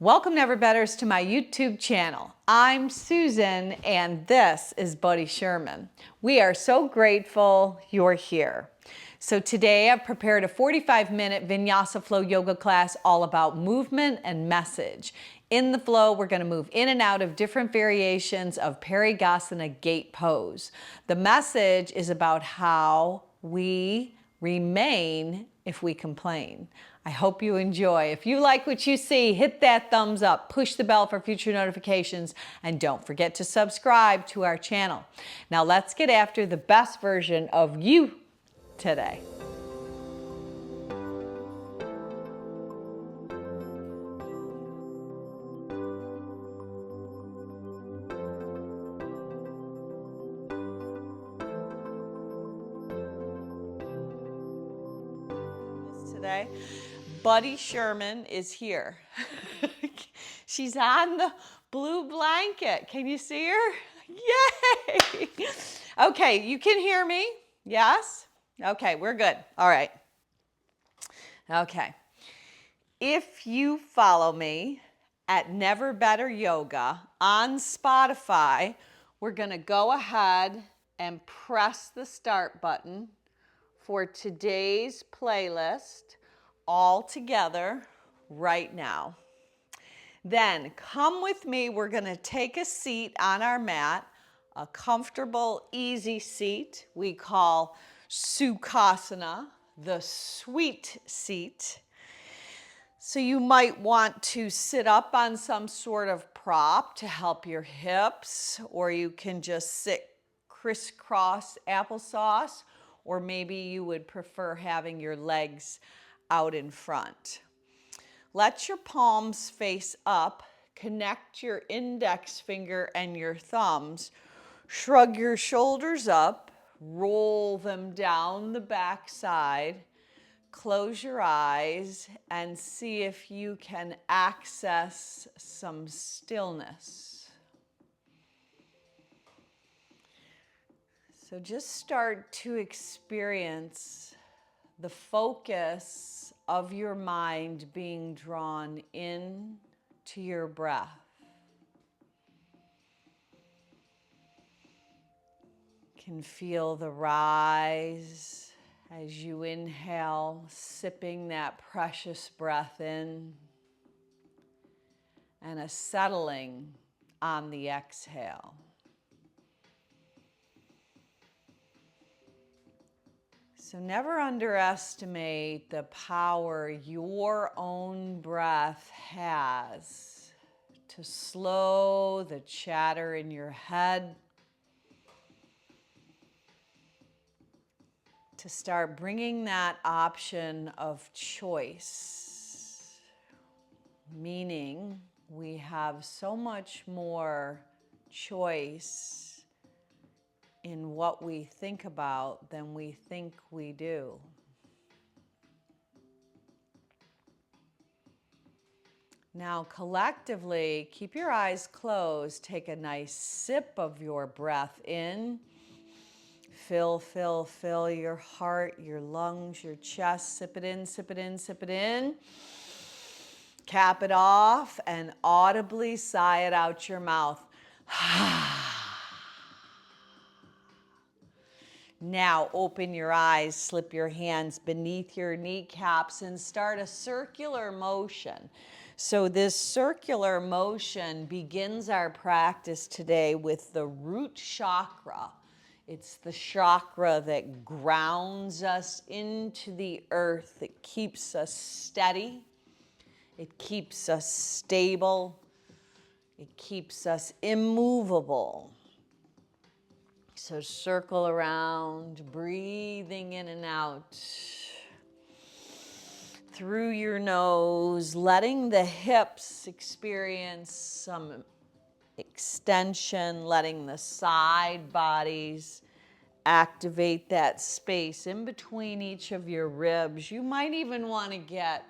Welcome, Never Betters, to my YouTube channel. I'm Susan, and this is Buddy Sherman. We are so grateful you're here. So today I've prepared a 45-minute Vinyasa flow yoga class all about movement and message. In the flow, we're going to move in and out of different variations of Parigasana gate pose. The message is about how we remain if we complain. I hope you enjoy. If you like what you see, hit that thumbs up, push the bell for future notifications, and don't forget to subscribe to our channel. Now let's get after the best version of you today. Today, Buddy Sherman is here. She's on the blue blanket. Can you see her? Yay! Okay, you can hear me? Yes? Okay, we're good. All right. Okay. If you follow me at Never Better Yoga on Spotify, we're going to go ahead and press the start button for today's playlist all together right now. Then come with me. We're going to take a seat on our mat, a comfortable, easy seat we call Sukhasana, the sweet seat. So you might want to sit up on some sort of prop to help your hips, or you can just sit crisscross applesauce, or maybe you would prefer having your legs out in front. Let your palms face up, connect your index finger and your thumbs, shrug your shoulders up, roll them down the back side, close your eyes, and see if you can access some stillness. So just start to experience the focus of your mind being drawn in to your breath. You can feel the rise as you inhale, sipping that precious breath in, and a settling on the exhale. So never underestimate the power your own breath has to slow the chatter in your head, to start bringing that option of choice, meaning we have so much more choice in what we think about than we think we do. Now, collectively, keep your eyes closed. Take a nice sip of your breath in. Fill, fill, fill your heart, your lungs, your chest. Sip it in, sip it in, sip it in. Cap it off and audibly sigh it out your mouth. Now open your eyes, slip your hands beneath your kneecaps and start a circular motion. So this circular motion begins our practice today with the root chakra. It's the chakra that grounds us into the earth. It keeps us steady. It keeps us stable. It keeps us immovable. So circle around, breathing in and out through your nose, letting the hips experience some extension, letting the side bodies activate that space in between each of your ribs. You might even want to get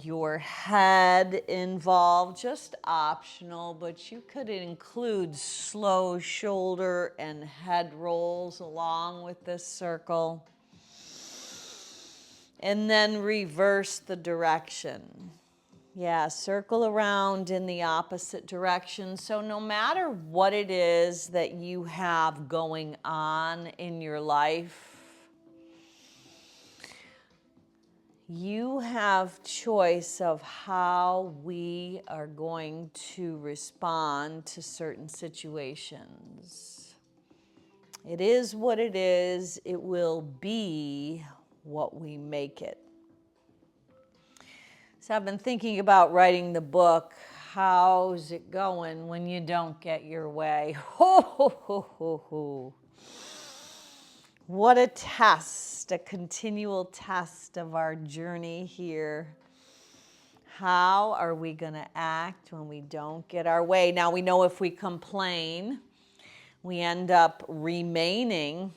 your head involved, just optional, but you could include slow shoulder and head rolls along with this circle. And then reverse the direction. Yeah, circle around in the opposite direction. So no matter what it is that you have going on in your life, you have choice of how we are going to respond to certain situations. It is what it is. It will be what we make it. So I've been thinking about writing the book, How's It Going When You Don't Get Your Way? Ho, ho, ho, ho, ho. What a test, a continual test of our journey here. How are we going to act when we don't get our way? Now, we know if we complain, we end up remaining.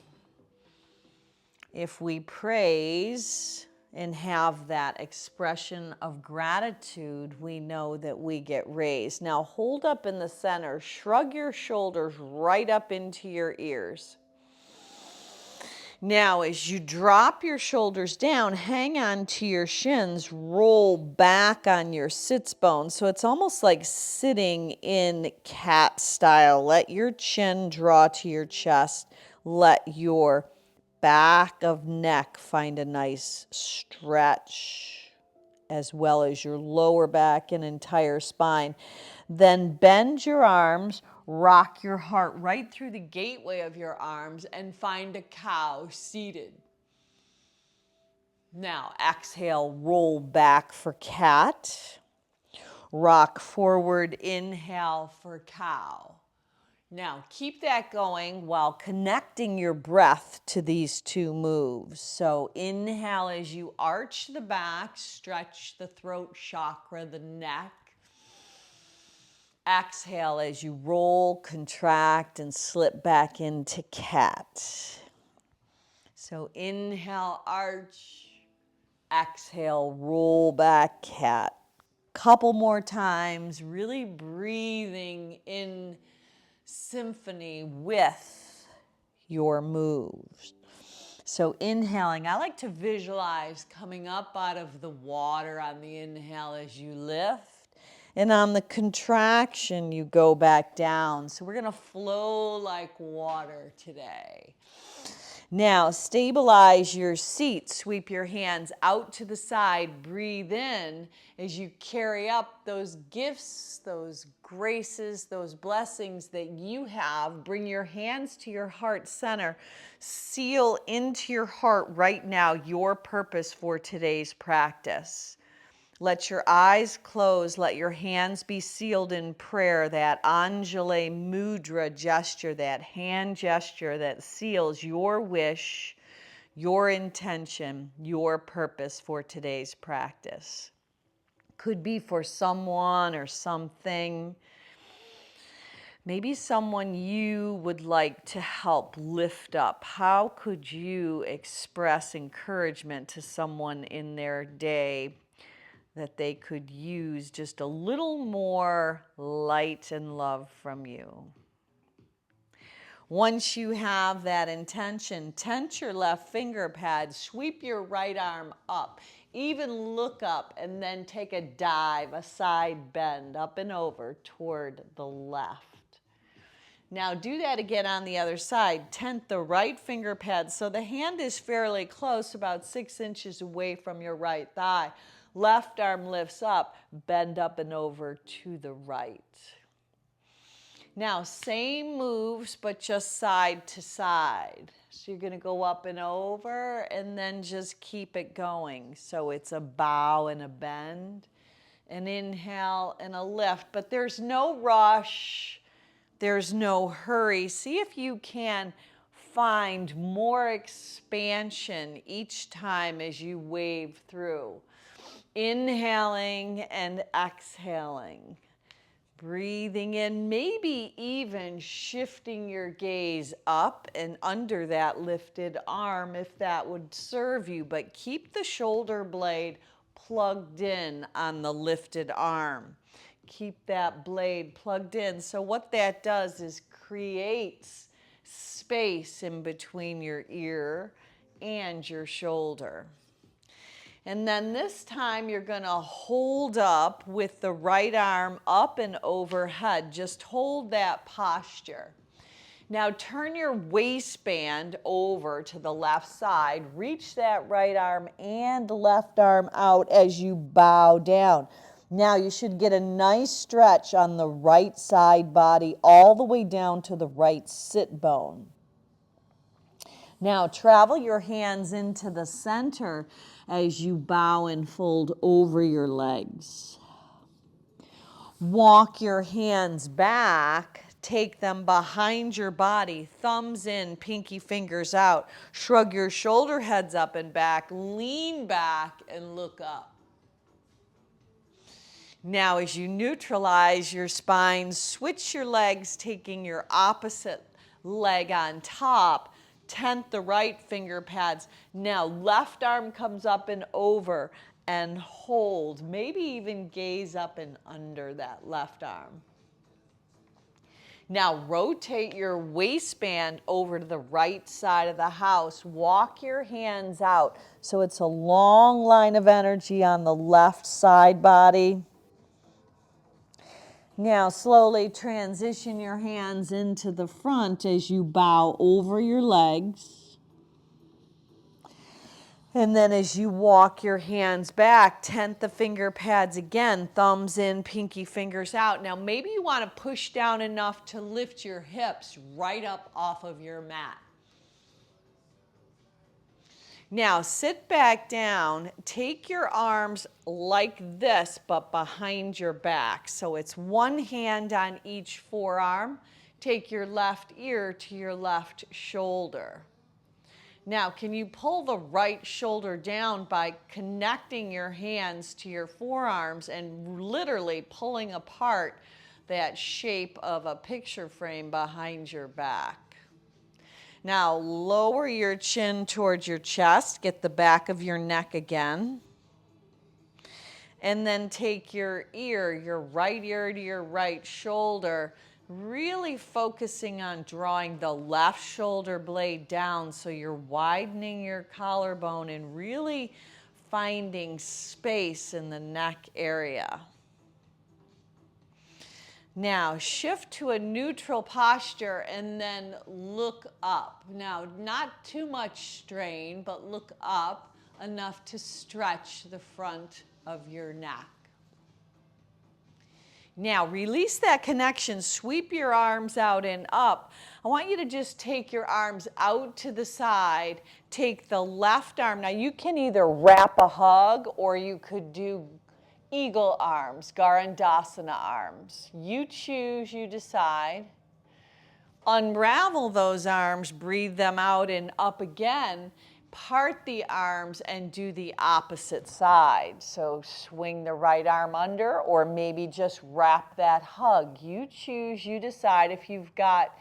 If we praise and have that expression of gratitude, we know that we get raised. Now, hold up in the center, shrug your shoulders right up into your ears. Now, as you drop your shoulders down, hang on to your shins, roll back on your sits bones. So it's almost like sitting in cat style. Let your chin draw to your chest. Let your back of neck find a nice stretch, as well as your lower back and entire spine. Then bend your arms, rock your heart right through the gateway of your arms, and find a cow seated. Now exhale, roll back for cat. Rock forward, inhale for cow. Now, keep that going while connecting your breath to these two moves. So inhale as you arch the back, stretch the throat chakra, the neck. Exhale as you roll, contract, and slip back into cat. So inhale, arch. Exhale, roll back, cat. Couple more times, really breathing in symphony with your moves. So inhaling, I like to visualize coming up out of the water on the inhale as you lift. And on the contraction, you go back down. So we're going to flow like water today. Now, stabilize your seat. Sweep your hands out to the side. Breathe in as you carry up those gifts, those graces, those blessings that you have. Bring your hands to your heart center. Seal into your heart right now your purpose for today's practice. Let your eyes close. Let your hands be sealed in prayer. That Anjali Mudra gesture, that hand gesture that seals your wish, your intention, your purpose for today's practice. Could be for someone or something. Maybe someone you would like to help lift up. How could you express encouragement to someone in their day that they could use just a little more light and love from you? Once you have that intention, tense your left finger pad, sweep your right arm up, even look up, and then take a dive, a side bend up and over toward the left. Now do that again on the other side. Tent the right finger pad so the hand is fairly close, about 6 inches away from your right thigh. Left arm lifts up, bend up and over to the right. Now, same moves, but just side to side. So you're going to go up and over and then just keep it going. So it's a bow and a bend, an inhale and a lift, but there's no rush. There's no hurry. See if you can find more expansion each time as you wave through. Inhaling and exhaling. Breathing in, maybe even shifting your gaze up and under that lifted arm if that would serve you, but keep the shoulder blade plugged in on the lifted arm. Keep that blade plugged in. So what that does is creates space in between your ear and your shoulder. And then this time you're going to hold up with the right arm up and overhead. Just hold that posture. Now turn your waistband over to the left side. Reach that right arm and left arm out as you bow down. Now you should get a nice stretch on the right side body all the way down to the right sit bone. Now travel your hands into the center as you bow and fold over your legs. Walk your hands back, take them behind your body, thumbs in, pinky fingers out. Shrug your shoulder heads up and back, lean back and look up. Now as you neutralize your spine, switch your legs, taking your opposite leg on top. Tent the right finger pads. Now left arm comes up and over and hold. Maybe even gaze up and under that left arm. Now rotate your waistband over to the right side of the house. Walk your hands out so it's a long line of energy on the left side body. Now slowly transition your hands into the front as you bow over your legs. And then as you walk your hands back, tent the finger pads again, thumbs in, pinky fingers out. Now maybe you want to push down enough to lift your hips right up off of your mat. Now sit back down, take your arms like this, but behind your back. So it's one hand on each forearm. Take your left ear to your left shoulder. Now, can you pull the right shoulder down by connecting your hands to your forearms and literally pulling apart that shape of a picture frame behind your back? Now, lower your chin towards your chest. Get the back of your neck again. And then take your right ear to your right shoulder, really focusing on drawing the left shoulder blade down so you're widening your collarbone and really finding space in the neck area. Now shift to a neutral posture and then look up. Now not too much strain, but look up enough to stretch the front of your neck. Now release that connection, sweep your arms out and up. I want you to just take your arms out to the side, take the left arm. Now you can either wrap a hug or you could do eagle arms, Garandasana arms. You choose, you decide. Unravel those arms, breathe them out and up again. Part the arms and do the opposite side. So swing the right arm under or maybe just wrap that hug. You choose, you decide. If you've got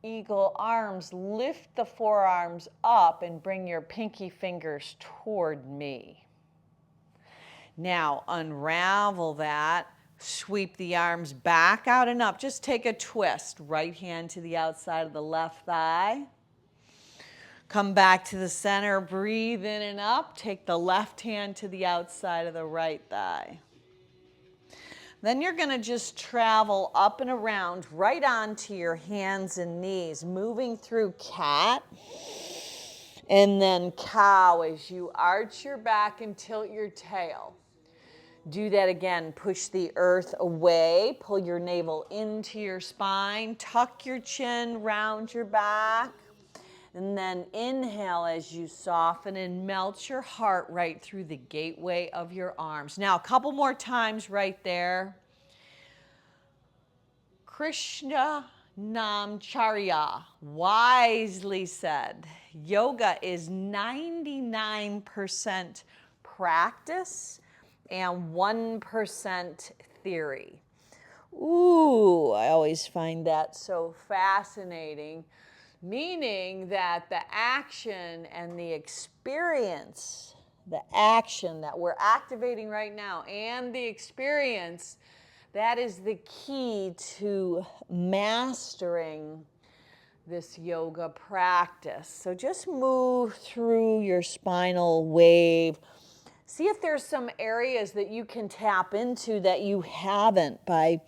eagle arms, lift the forearms up and bring your pinky fingers toward me. Now unravel that, sweep the arms back out and up. Just take a twist. Right hand to the outside of the left thigh. Come back to the center, breathe in and up. Take the left hand to the outside of the right thigh. Then you're going to just travel up and around right onto your hands and knees, moving through cat and then cow as you arch your back and tilt your tail. Do that again. Push the earth away. Pull your navel into your spine. Tuck your chin, round your back. And then inhale as you soften and melt your heart right through the gateway of your arms. Now, a couple more times right there. Krishna Namacharya wisely said, yoga is 99% practice and 1% theory. Ooh, I always find that so fascinating, meaning that the action and the experience, the action that we're activating right now and the experience, that is the key to mastering this yoga practice. So just move through your spinal wave. See if there's some areas that you can tap into that you haven't by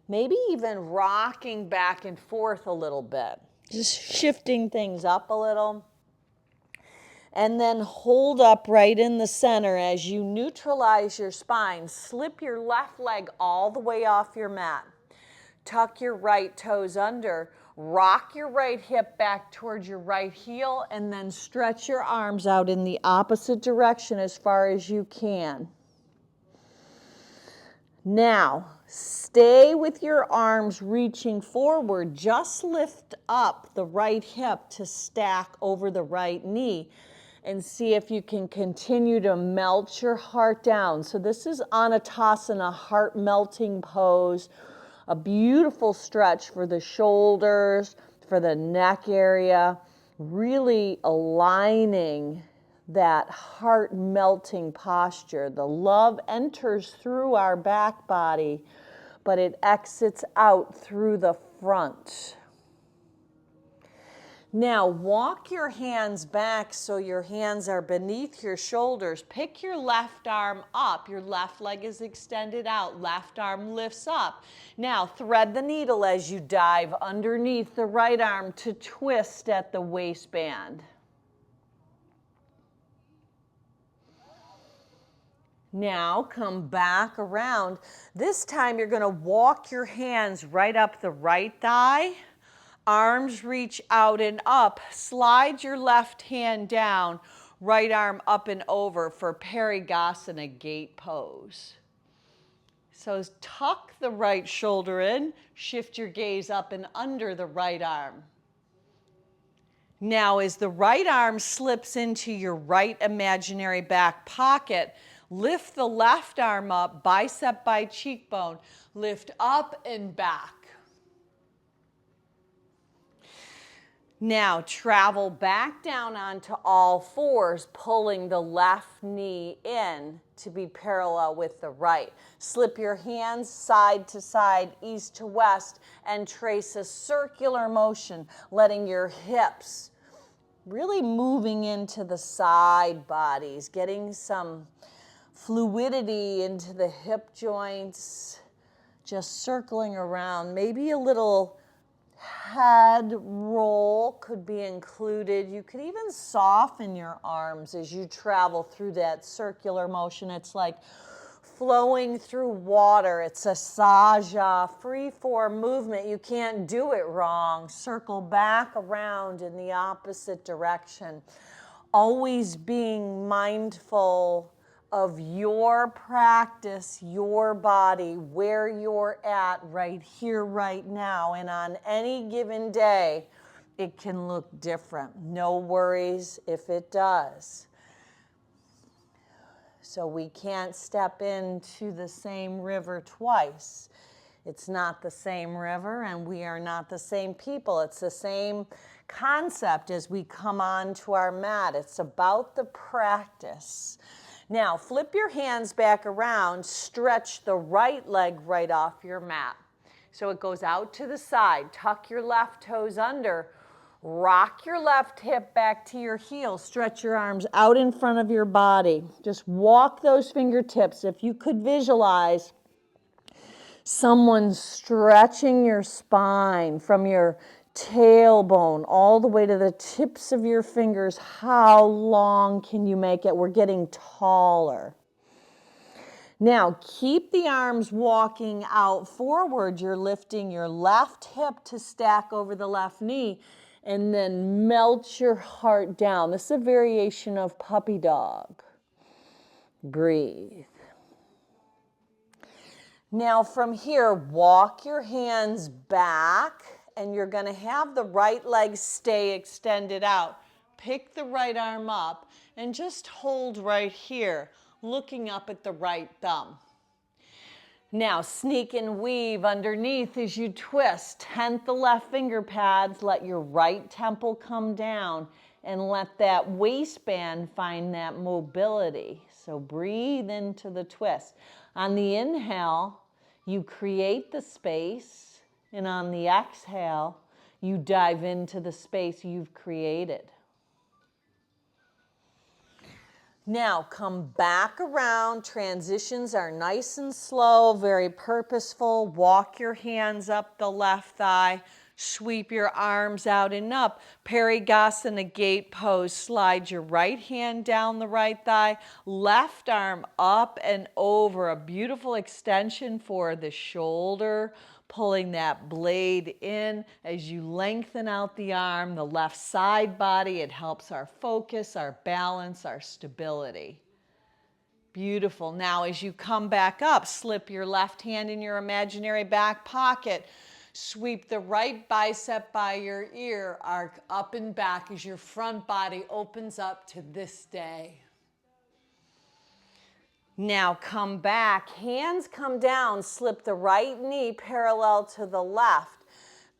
maybe even rocking back and forth a little bit. Just shifting things up a little. And then hold up right in the center as you neutralize your spine. Slip your left leg all the way off your mat. Tuck your right toes under. Rock your right hip back towards your right heel, and then stretch your arms out in the opposite direction as far as you can. Now, stay with your arms reaching forward. Just lift up the right hip to stack over the right knee and see if you can continue to melt your heart down. So this is Anatasana, heart melting pose. A beautiful stretch for the shoulders, for the neck area, really aligning that heart melting posture. The love enters through our back body, but it exits out through the front. Now walk your hands back so your hands are beneath your shoulders. Pick your left arm up. Your left leg is extended out. Left arm lifts up. Now thread the needle as you dive underneath the right arm to twist at the waistband. Now come back around. This time you're going to walk your hands right up the right thigh. Arms reach out and up. Slide your left hand down. Right arm up and over for Parigasana gate pose. So tuck the right shoulder in. Shift your gaze up and under the right arm. Now as the right arm slips into your right imaginary back pocket, lift the left arm up, bicep by cheekbone. Lift up and back. Now travel back down onto all fours, pulling the left knee in to be parallel with the right. Slip your hands side to side, east to west, and trace a circular motion, letting your hips really moving into the side bodies, getting some fluidity into the hip joints, just circling around. Maybe a little head roll could be included. You could even soften your arms as you travel through that circular motion. It's like flowing through water. It's a saja, free-form movement. You can't do it wrong. Circle back around in the opposite direction. Always being mindful of your practice, your body, where you're at right here, right now. And on any given day, it can look different. No worries if it does. So we can't step into the same river twice. It's not the same river, and we are not the same people. It's the same concept as we come onto our mat. It's about the practice. Now, flip your hands back around, stretch the right leg right off your mat. So it goes out to the side. Tuck your left toes under. Rock your left hip back to your heel. Stretch your arms out in front of your body. Just walk those fingertips. If you could visualize someone stretching your spine from your tailbone all the way to the tips of your fingers, how long can you make it? We're getting taller. Now, keep the arms walking out forward. You're lifting your left hip to stack over the left knee, and then melt your heart down. This is a variation of puppy dog. Breathe. Now from here, walk your hands back, and you're going to have the right leg stay extended out. Pick the right arm up and just hold right here, looking up at the right thumb. Now sneak and weave underneath as you twist. Tent the left finger pads, let your right temple come down, and let that waistband find that mobility. So breathe into the twist. On the inhale, you create the space, and on the exhale, you dive into the space you've created. Now come back around. Transitions are nice and slow, very purposeful. Walk your hands up the left thigh. Sweep your arms out and up. Parigasana gate pose. Slide your right hand down the right thigh. Left arm up and over. A beautiful extension for the shoulder. Pulling that blade in as you lengthen out the arm, the left side body. It helps our focus, our balance, our stability. Beautiful. Now as you come back up, slip your left hand in your imaginary back pocket. Sweep the right bicep by your ear. Arc up and back as your front body opens up to this day. Now come back, hands come down, slip the right knee parallel to the left.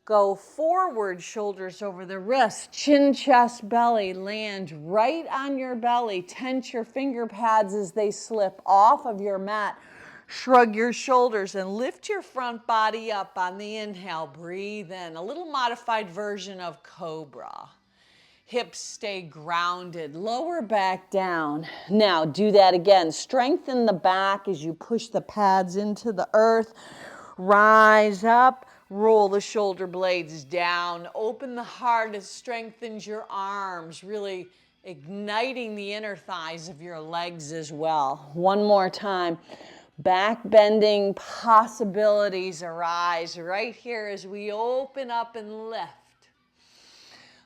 Go forward, shoulders over the wrist, chin, chest, belly, land right on your belly. Tense your finger pads as they slip off of your mat. Shrug your shoulders and lift your front body up on the inhale. Breathe in, a little modified version of cobra. Hips stay grounded, lower back down. Now do that again. Strengthen the back as you push the pads into the earth. Rise up, roll the shoulder blades down. Open the heart as strengthens your arms, really igniting the inner thighs of your legs as well. One more time. Back bending possibilities arise right here as we open up and lift.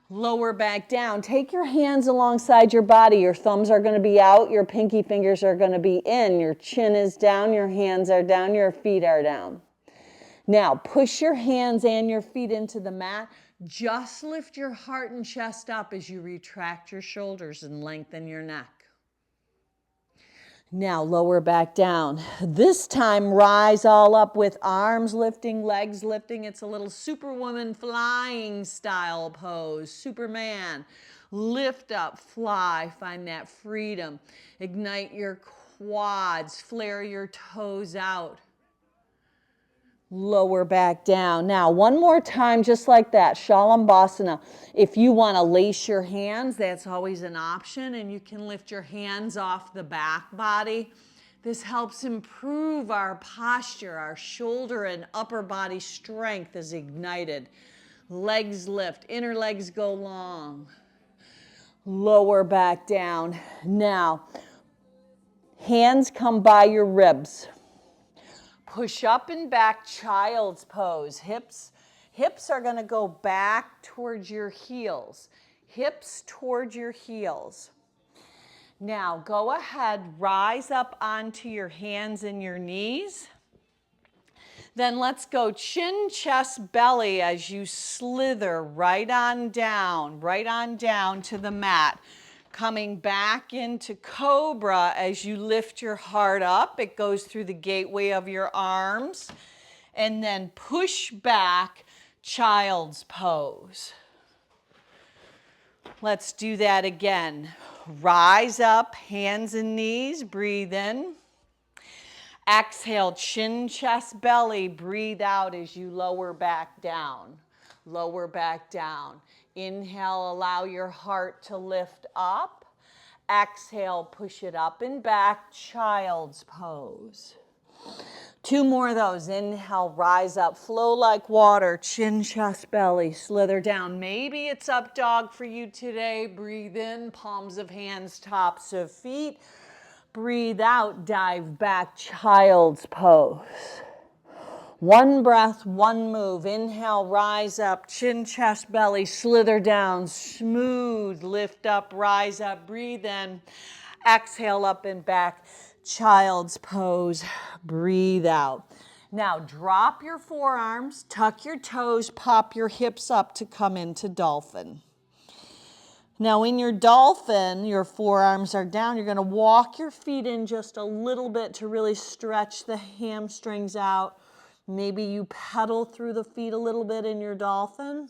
Lower back down. Take your hands alongside your body. Your thumbs are going to be out. Your pinky fingers are going to be in. Your chin is down. Your hands are down. Your feet are down. Now, push your hands and your feet into the mat. Just lift your heart and chest up as you retract your shoulders and lengthen your neck. Now lower back down. This time rise all up with arms lifting, legs lifting. It's a little superwoman flying style pose. Superman. Lift up, fly, find that freedom. Ignite your quads, flare your toes out. Lower back down. Now, one more time, just like that, Shalambhasana. If you want to lace your hands, that's always an option, and you can lift your hands off the back body. This helps improve our posture. Our shoulder and upper body strength is ignited. Legs lift, inner legs go long. Lower back down. Now, hands come by your ribs. Push up and back, child's pose. Hips are going to go back towards your heels. Hips towards your heels. Now go ahead, rise up onto your hands and your knees. Then let's go chin, chest, belly as you slither right on down to the mat. Coming back into cobra as you lift your heart up. It goes through the gateway of your arms. And then push back, child's pose. Let's do that again. Rise up, hands and knees, breathe in. Exhale, chin, chest, belly. Breathe out as you lower back down. Lower back down. Inhale, allow your heart to lift up. Exhale, push it up and back, child's pose. Two more of those. Inhale, rise up, flow like water, chin, chest, belly, slither down. Maybe it's up dog for you today. Breathe in, palms of hands, tops of feet. Breathe out, dive back, child's pose. One breath, one move. Inhale, rise up, chin, chest, belly, slither down, smooth, lift up, rise up, breathe in. Exhale, up and back, child's pose, breathe out. Now drop your forearms, tuck your toes, pop your hips up to come into dolphin. Now in your dolphin, your forearms are down. You're going to walk your feet in just a little bit to really stretch the hamstrings out. Maybe you pedal through the feet a little bit in your dolphin.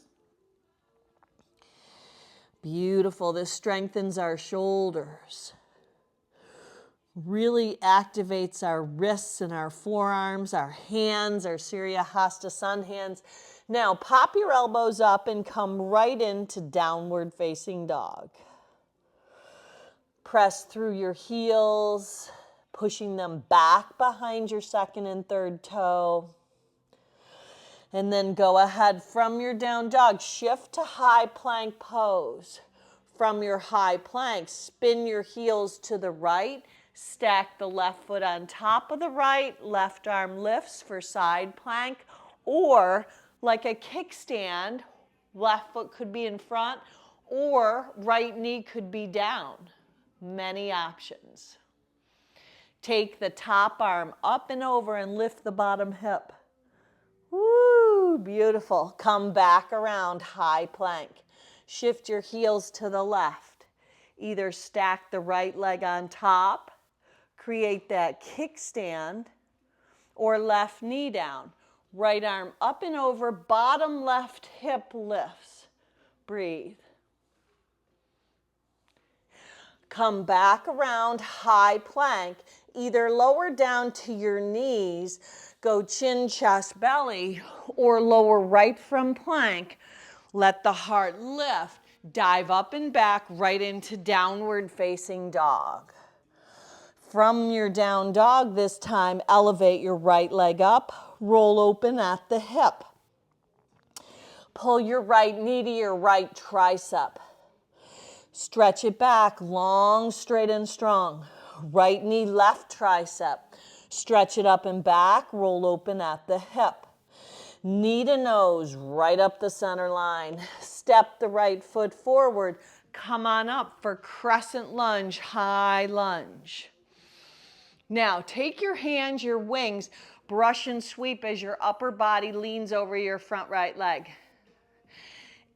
Beautiful. This strengthens our shoulders. Really activates our wrists and our forearms, our hands, our Surya Hasta sun hands. Now pop your elbows up and come right into downward facing dog. Press through your heels, pushing them back behind your second and third toe. And then go ahead from your down dog, shift to high plank pose. From your high plank, spin your heels to the right, stack the left foot on top of the right, left arm lifts for side plank, or like a kickstand, left foot could be in front, or right knee could be down. Many options. Take the top arm up and over and lift the bottom hip. Woo, beautiful. Come back around, high plank. Shift your heels to the left. Either stack the right leg on top, create that kickstand, or left knee down. Right arm up and over, bottom left hip lifts. Breathe. Come back around, high plank. Either lower down to your knees, go chin, chest, belly, or lower right from plank. Let the heart lift. Dive up and back right into downward facing dog. From your down dog this time, elevate your right leg up, roll open at the hip. Pull your right knee to your right tricep. Stretch it back, long, straight, and strong. Right knee, left tricep. Stretch it up and back, roll open at the hip. Knee to nose, right up the center line. Step the right foot forward. Come on up for crescent lunge, high lunge. Now, take your hands, your wings, brush and sweep as your upper body leans over your front right leg.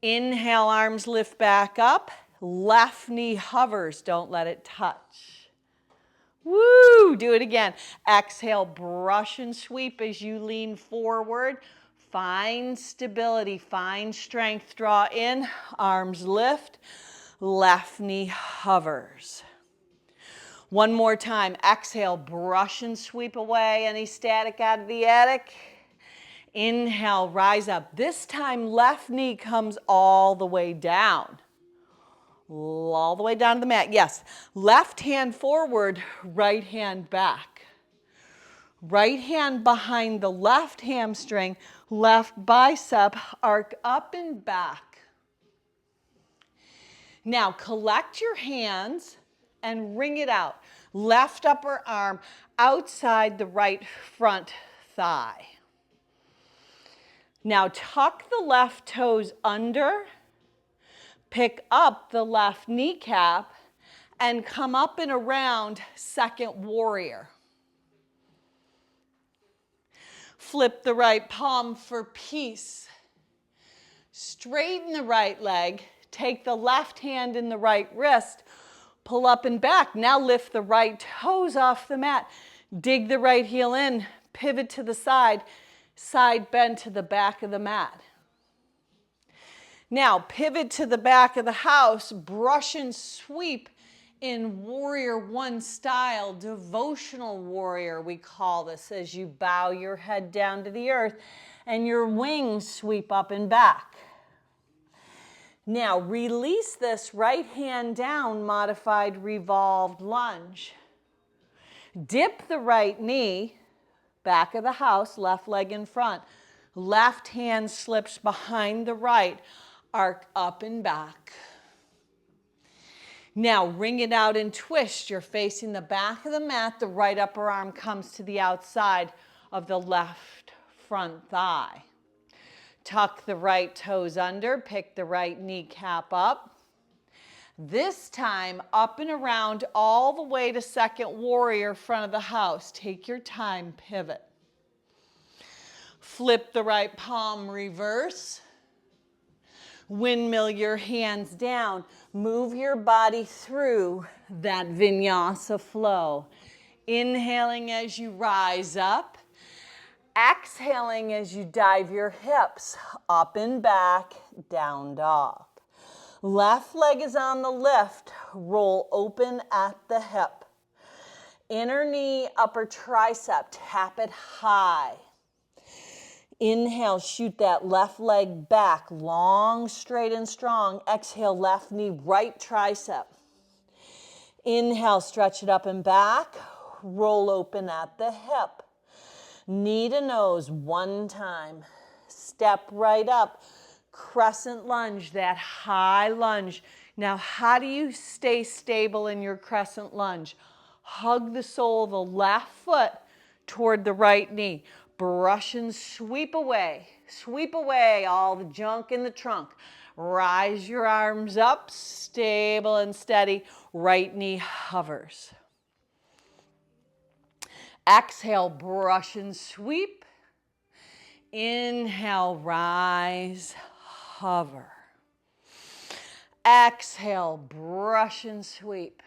Inhale, arms lift back up. Left knee hovers, don't let it touch. Woo, do it again. Exhale, brush and sweep as you lean forward. Find stability, find strength. Draw in, arms lift, left knee hovers. One more time. Exhale, brush and sweep away any static out of the attic. Inhale, rise up. This time, left knee comes all the way down. All the way down to the mat. Yes. Left hand forward, right hand back. Right hand behind the left hamstring, left bicep, arc up and back. Now collect your hands and wring it out. Left upper arm outside the right front thigh. Now tuck the left toes under, pick up the left kneecap, and come up and around second warrior. Flip the right palm for peace. Straighten the right leg. Take the left hand in the right wrist. Pull up and back. Now lift the right toes off the mat. Dig the right heel in. Pivot to the side. Side bend to the back of the mat. Now pivot to the back of the house. Brush and sweep in warrior one style, devotional warrior we call this, as you bow your head down to the earth and your wings sweep up and back. Now release this right hand down, modified revolved lunge. Dip the right knee, back of the house, left leg in front. Left hand slips behind the right, arc up and back. Now wring it out and twist. You're facing the back of the mat. The right upper arm comes to the outside of the left front thigh. Tuck the right toes under. Pick the right kneecap up. This time up and around all the way to second warrior, front of the house. Take your time, pivot. Flip the right palm, reverse. Windmill your hands down. Move your body through that vinyasa flow. Inhaling as you rise up. Exhaling as you dive your hips up and back, down dog. Left leg is on the lift. Roll open at the hip. Inner knee, upper tricep. Tap it high. Inhale, shoot that left leg back, long, straight, and strong. Exhale, left knee, right tricep. Inhale, stretch it up and back. Roll open at the hip. Knee to nose one time. Step right up. Crescent lunge, that high lunge. Now, how do you stay stable in your crescent lunge? Hug the sole of the left foot toward the right knee. Brush and sweep away. Sweep away all the junk in the trunk. Rise your arms up, stable and steady. Right knee hovers. Exhale, brush and sweep. Inhale, rise, hover. Exhale, brush and sweep.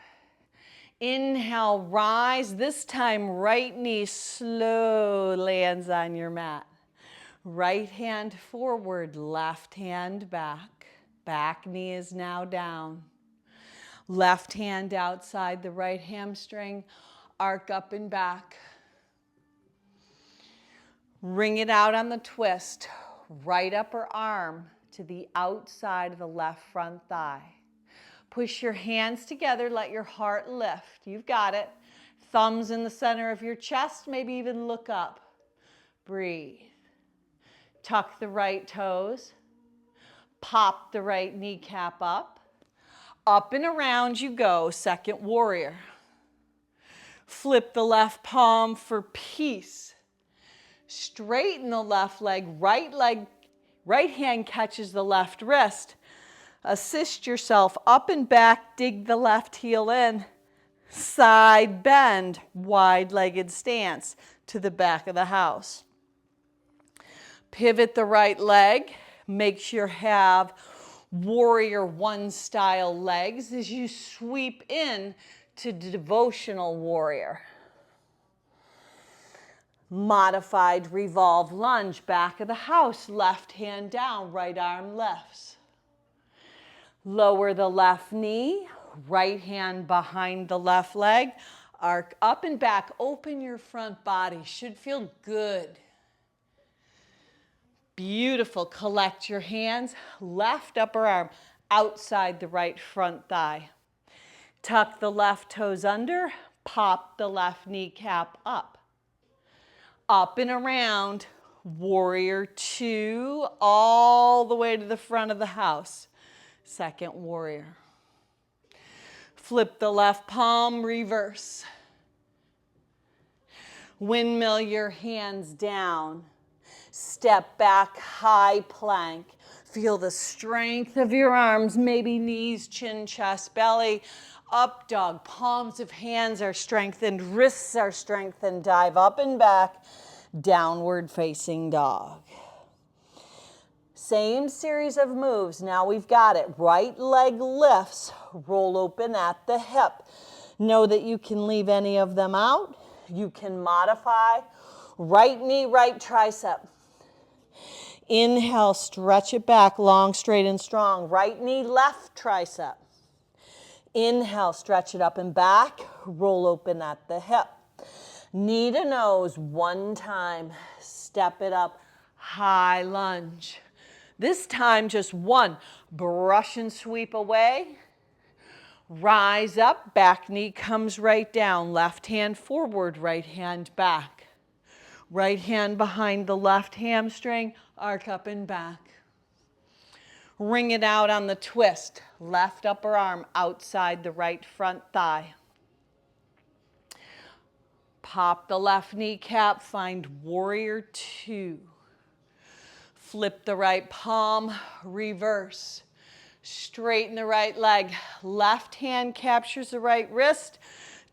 Inhale, rise. This time, right knee slowly lands on your mat. Right hand forward, left hand back. Back knee is now down. Left hand outside the right hamstring, arc up and back. Ring it out on the twist. Right upper arm to the outside of the left front thigh. Push your hands together, let your heart lift. You've got it. Thumbs in the center of your chest, maybe even look up. Breathe. Tuck the right toes. Pop the right kneecap up. Up and around you go, second warrior. Flip the left palm for peace. Straighten the left leg, right hand catches the left wrist. Assist yourself up and back, dig the left heel in. Side bend, wide-legged stance to the back of the house. Pivot the right leg. Make sure you have warrior one style legs as you sweep in to devotional warrior. Modified revolve lunge, back of the house, left hand down, right arm lifts. Lower the left knee, right hand behind the left leg, arc up and back, open your front body, should feel good. Beautiful, collect your hands, left upper arm outside the right front thigh. Tuck the left toes under, pop the left kneecap up. Up and around, warrior two, all the way to the front of the house. Second warrior. Flip the left palm, reverse. Windmill your hands down. Step back, high plank. Feel the strength of your arms, maybe knees, chin, chest, belly. Up dog, palms of hands are strengthened, wrists are strengthened. Dive up and back, downward facing dog. Same series of moves. Now we've got it. Right leg lifts, roll open at the hip. Know that you can leave any of them out. You can modify. Right knee, right tricep. Inhale, stretch it back, long, straight, and strong. Right knee, left tricep. Inhale, stretch it up and back, roll open at the hip. Knee to nose one time, step it up, high lunge. This time just one, brush and sweep away. Rise up, back knee comes right down, left hand forward, right hand back. Right hand behind the left hamstring, arc up and back. Ring it out on the twist, left upper arm outside the right front thigh. Pop the left kneecap, find warrior two. Flip the right palm, reverse. Straighten the right leg. Left hand captures the right wrist.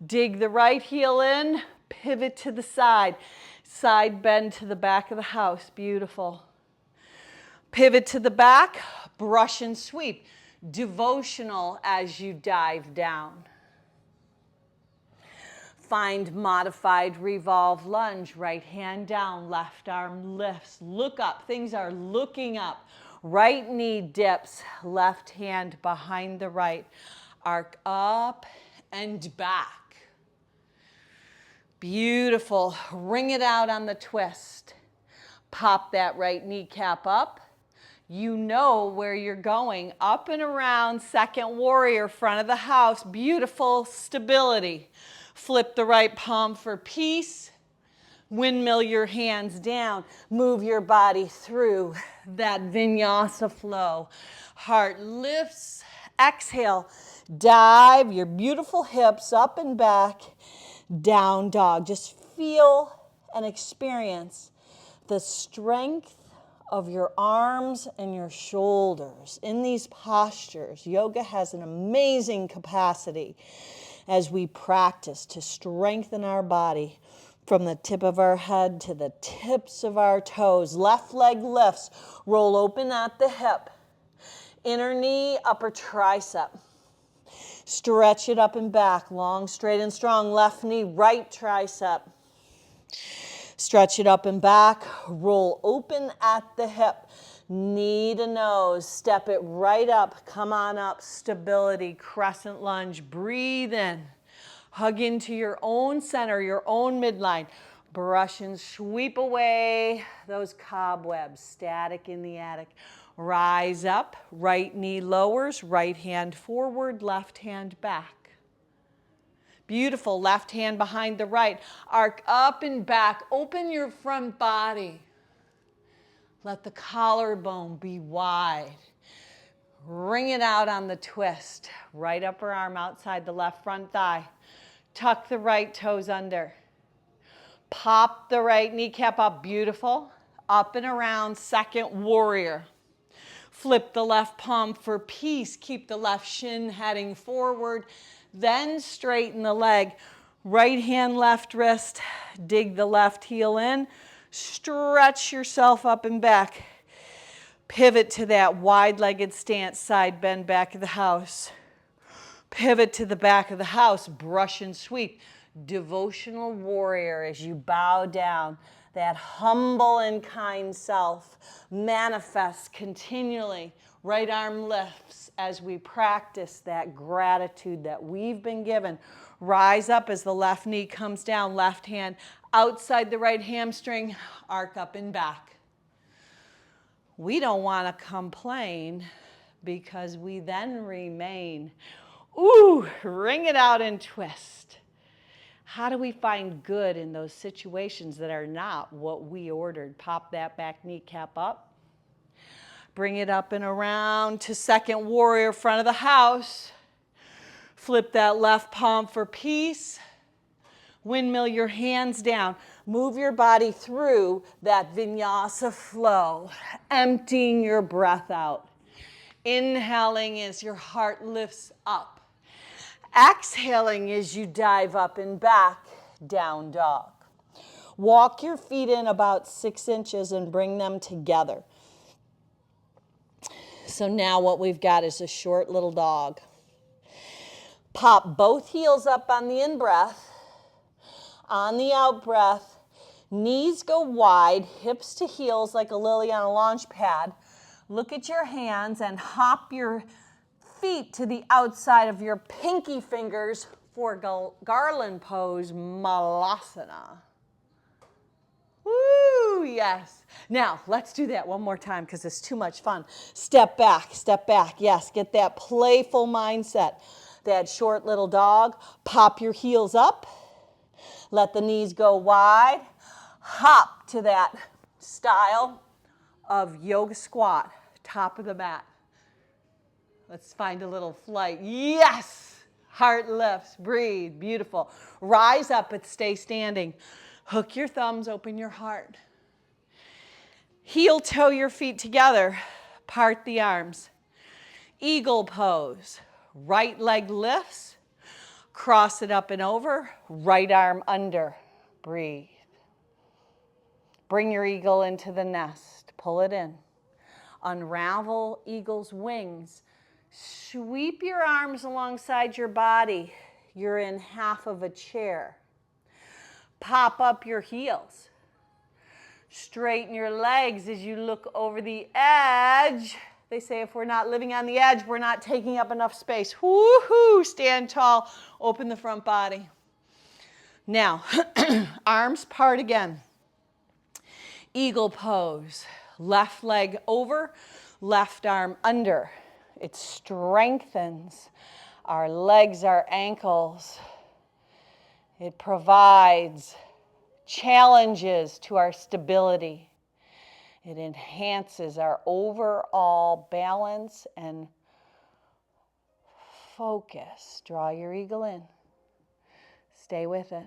Dig the right heel in, pivot to the side. Side bend to the back of the house, beautiful. Pivot to the back, brush and sweep. Devotional as you dive down. Find modified revolve lunge, right hand down, left arm lifts. Look up, things are looking up. Right knee dips, left hand behind the right. Arc up and back. Beautiful. Ring it out on the twist. Pop that right kneecap up. You know where you're going. Up and around, second warrior, front of the house. Beautiful stability. Flip the right palm for peace. Windmill your hands down. Move your body through that vinyasa flow. Heart lifts. Exhale. Dive your beautiful hips up and back. Down dog. Just feel and experience the strength of your arms and your shoulders in these postures. Yoga has an amazing capacity as we practice to strengthen our body from the tip of our head to the tips of our toes. Left leg lifts, roll open at the hip. Inner knee, upper tricep. Stretch it up and back, long, straight, and strong. Left knee, right tricep. Stretch it up and back, roll open at the hip, knee to nose, step it right up, come on up, stability, crescent lunge, breathe in, hug into your own center, your own midline, brush and sweep away those cobwebs, static in the attic. Rise up, right knee lowers, right hand forward, left hand back. Beautiful, left hand behind the right. Arc up and back. Open your front body. Let the collarbone be wide. Wring it out on the twist. Right upper arm outside the left front thigh. Tuck the right toes under. Pop the right kneecap up. Beautiful. Up and around, second warrior. Flip the left palm for peace. Keep the left shin heading forward. Then straighten the leg. Right hand, left wrist. Dig the left heel in. Stretch yourself up and back. Pivot to that wide-legged stance, side bend, back of the house. Pivot to the back of the house. Brush and sweep. Devotional warrior as you bow down. That humble and kind self manifests continually. Right arm lifts as we practice that gratitude that we've been given. Rise up as the left knee comes down, left hand outside the right hamstring, arc up and back. We don't want to complain because we then remain. Ooh, wring it out and twist. How do we find good in those situations that are not what we ordered? Pop that back kneecap up. Bring it up and around to second warrior, front of the house. Flip that left palm for peace. Windmill your hands down. Move your body through that vinyasa flow, emptying your breath out. Inhaling as your heart lifts up. Exhaling as you dive up and back, down dog. Walk your feet in about 6 inches and bring them together. So now what we've got is a short little dog. Pop both heels up on the in-breath. On the out-breath, knees go wide, hips to heels like a lily on a launch pad. Look at your hands and hop your feet to the outside of your pinky fingers for garland pose, Malasana. Woo, yes. Now, let's do that one more time because it's too much fun. Step back, yes. Get that playful mindset. That short little dog. Pop your heels up. Let the knees go wide. Hop to that style of yoga squat, top of the mat. Let's find a little flight. Yes! Heart lifts, breathe, beautiful. Rise up but stay standing. Hook your thumbs, open your heart. Heel toe your feet together. Part the arms. Eagle pose. Right leg lifts. Cross it up and over. Right arm under. Breathe. Bring your eagle into the nest. Pull it in. Unravel eagle's wings. Sweep your arms alongside your body. You're in half of a chair. Pop up your heels. Straighten your legs as you look over the edge. They say if we're not living on the edge, we're not taking up enough space. Woohoo! Stand tall. Open the front body. Now, arms part again. Eagle pose. Left leg over. Left arm under. It strengthens our legs, our ankles. It provides challenges to our stability. It enhances our overall balance and focus. Draw your eagle in. Stay with it.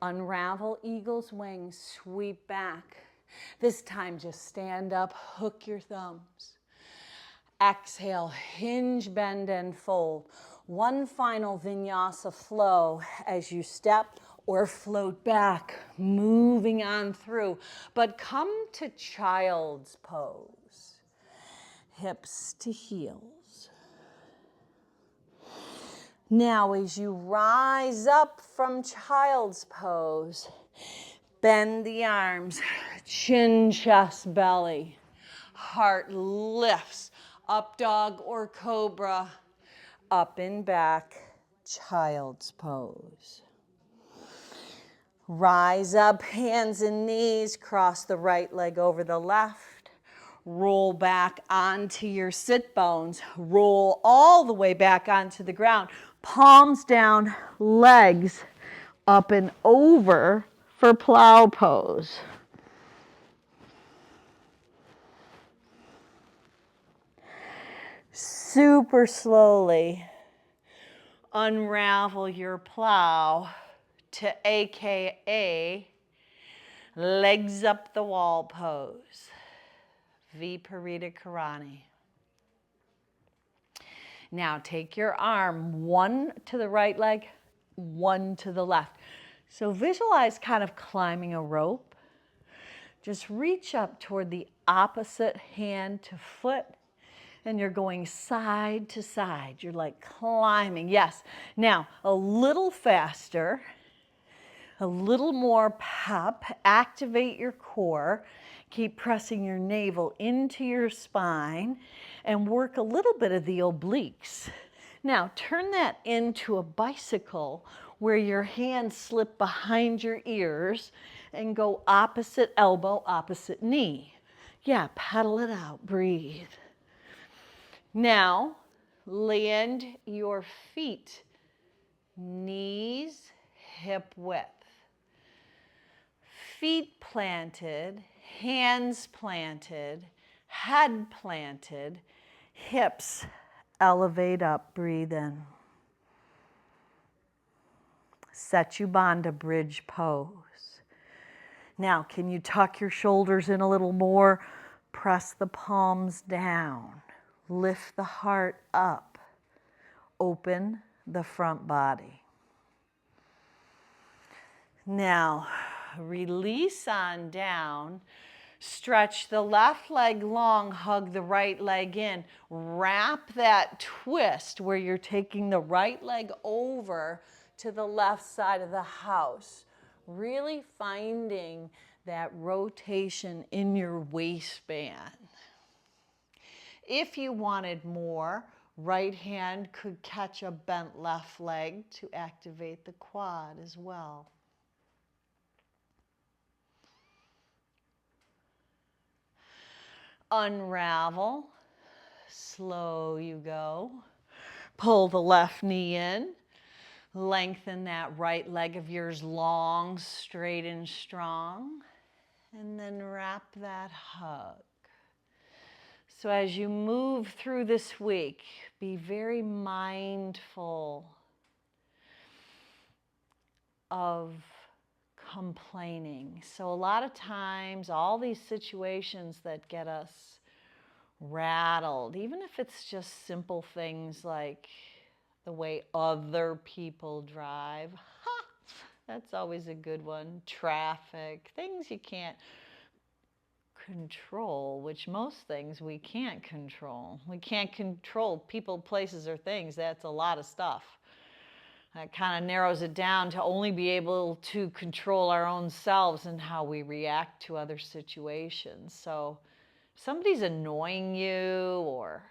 Unravel eagle's wings, sweep back. This time just stand up, hook your thumbs. Exhale, hinge, bend, and fold. One final vinyasa flow as you step or float back, moving on through. But come to child's pose. Hips to heels. Now, as you rise up from child's pose, bend the arms, chin, chest, belly. Heart lifts, up dog or cobra, up and back, child's pose. Rise up, hands and knees, cross the right leg over the left. Roll back onto your sit bones. Roll all the way back onto the ground. Palms down, legs up and over for plow pose. Super slowly unravel your plow to AKA legs up the wall pose. Viparita Karani. Now take your arm, one to the right leg, one to the left. So visualize kind of climbing a rope. Just reach up toward the opposite hand to foot, and you're going side to side. You're like climbing. Yes. Now, a little faster, a little more pep. Activate your core. Keep pressing your navel into your spine and work a little bit of the obliques. Now, turn that into a bicycle where your hands slip behind your ears and go opposite elbow, opposite knee. Yeah, pedal it out. Breathe. Now, land your feet, knees, hip width. Feet planted, hands planted, head planted, hips elevate up, breathe in. Setubandha bridge pose. Now, can you tuck your shoulders in a little more? Press the palms down. Lift the heart up. Open the front body. Now, release on down. Stretch the left leg long, hug the right leg in. Wrap that twist where you're taking the right leg over to the left side of the house. Really finding that rotation in your waistband. If you wanted more, right hand could catch a bent left leg to activate the quad as well. Unravel, slow you go. Pull the left knee in. Lengthen that right leg of yours long, straight and strong. And then wrap that hug. So as you move through this week, be very mindful of complaining. So a lot of times, all these situations that get us rattled, even if it's just simple things like the way other people drive, that's always a good one. Traffic, things you can't control, which most things we can't control. We can't control people, places, or things. That's a lot of stuff. That kind of narrows it down to only be able to control our own selves and how we react to other situations. So if somebody's annoying you or,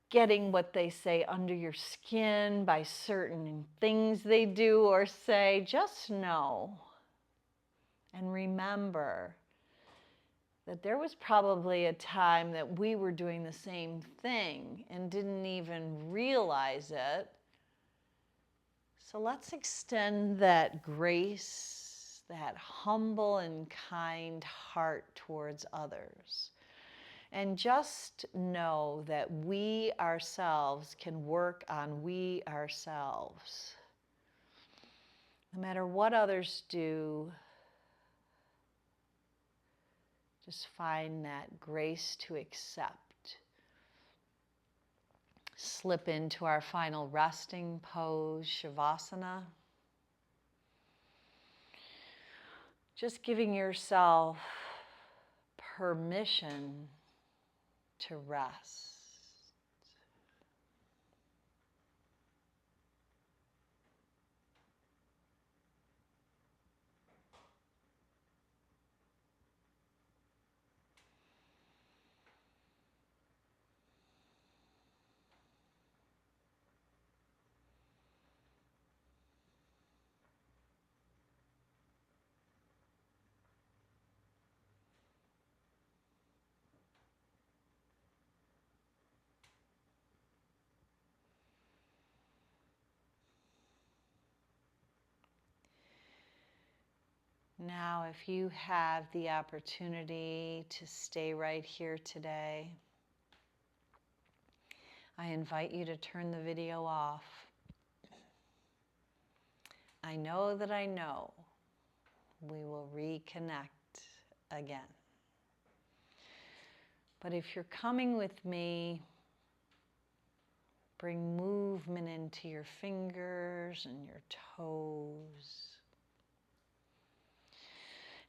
getting what they say under your skin by certain things they do or say, just know and remember that there was probably a time that we were doing the same thing and didn't even realize it. So let's extend that grace, that humble and kind heart towards others. And just know that we ourselves can work on we ourselves. No matter what others do, just find that grace to accept. Slip into our final resting pose, Shavasana. Just giving yourself permission to rest. Now, if you have the opportunity to stay right here today, I invite you to turn the video off. I know that I know we will reconnect again. But if you're coming with me, bring movement into your fingers and your toes.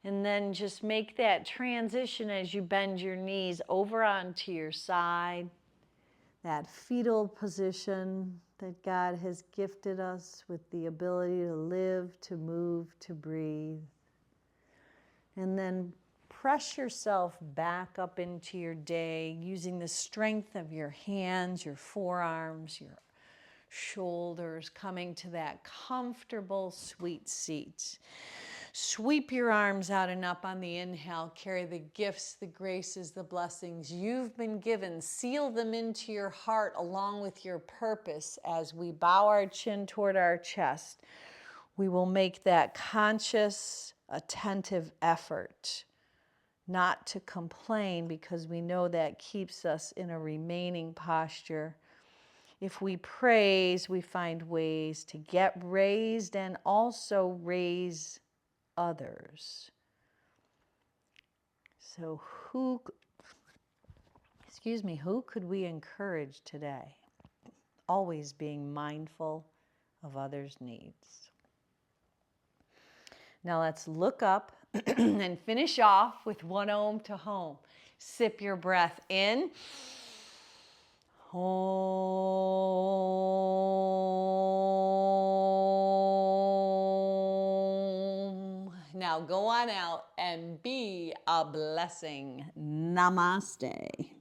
And then just make that transition as you bend your knees over onto your side, that fetal position that God has gifted us with the ability to live, to move, to breathe. And then press yourself back up into your day using the strength of your hands, your forearms, your shoulders, coming to that comfortable, sweet seat. Sweep your arms out and up on the inhale. Carry the gifts, the graces, the blessings you've been given. Seal them into your heart along with your purpose. As we bow our chin toward our chest, we will make that conscious, attentive effort not to complain, because we know that keeps us in a remaining posture. If we praise, we find ways to get raised and also raise others. So who could we encourage today? Always being mindful of others' needs. Now let's look up and finish off with one Om to home. Sip your breath in. Om. Now go on out and be a blessing. Namaste.